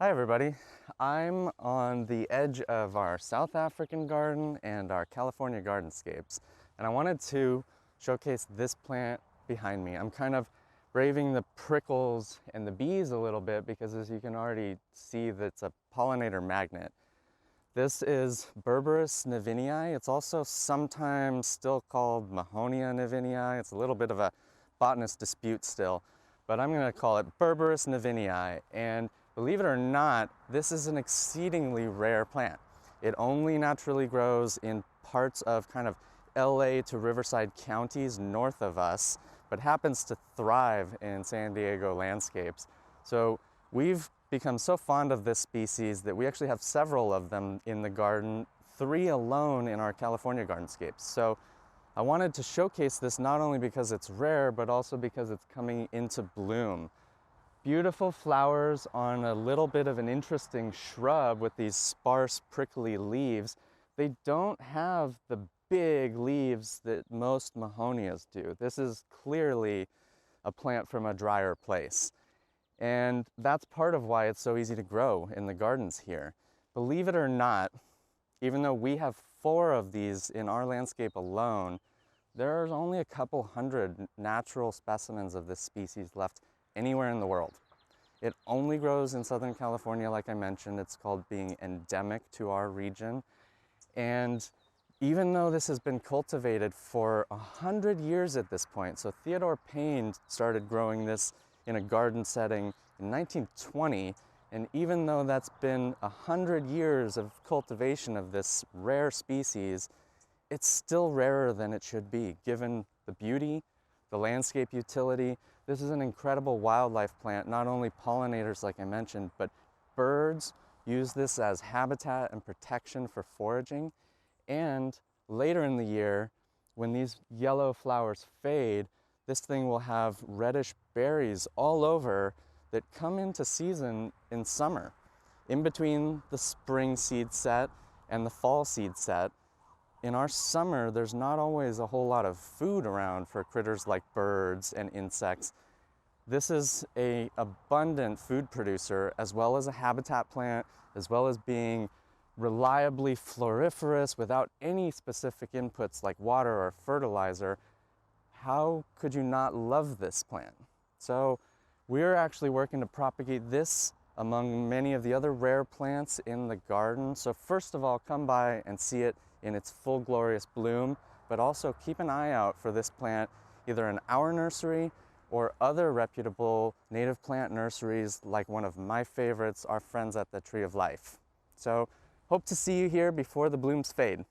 Hi everybody, I'm on the edge of our South African garden and our California gardenscapes, and I wanted to showcase this plant behind me. I'm kind of braving the prickles and the bees a little bit because, as you can already see, that's a pollinator magnet. This is 𝘠𝘬𝘠𝑛𝑒vinnii. It's also sometimes still called 𝘠𝑚ahonea-nevinnii. It's a little bit of a botanist dispute still, but I'm going to call it 𝘠𝘠𝘠𝑛𝑒vinnii. And believe it or not, this is an exceedingly rare plant. It only naturally grows in parts of kind of LA to Riverside counties north of us, but happens to thrive in San Diego landscapes. So we've become so fond of this species that we actually have several of them in the garden, 3 alone in our California gardenscapes. So I wanted to showcase this not only because it's rare, but also because it's coming into bloom. Beautiful flowers on a little bit of an interesting shrub with these sparse, prickly leaves. They don't have the big leaves that most mahonias do. This is clearly a plant from a drier place. And that's part of why it's so easy to grow in the gardens here. Believe it or not, even though we have 4 of these in our landscape alone, there's only a couple hundred natural specimens of this species left anywhere in the world. It only grows in Southern California, like I mentioned. It's called being endemic to our region. And even though this has been cultivated for 100 years at this point, so Theodore Payne started growing this in a garden setting in 1920, and even though that's been 100 years of cultivation of this rare species, it's still rarer than it should be, given the beauty, the landscape utility. This is an incredible wildlife plant. Not only pollinators, like I mentioned, but birds use this as habitat and protection for foraging. And later in the year, when these yellow flowers fade, this thing will have reddish berries all over that come into season in summer. In between the spring seed set and the fall seed set, in our summer, there's not always a whole lot of food around for critters like birds and insects. This is an abundant food producer, as well as a habitat plant, as well as being reliably floriferous without any specific inputs like water or fertilizer. How could you not love this plant? So we're actually working to propagate this among many of the other rare plants in the garden. So first of all, come by and see it in its full glorious bloom, but also keep an eye out for this plant either in our nursery or other reputable native plant nurseries like one of my favorites, our friends at the Tree of Life. So hope to see you here before the blooms fade.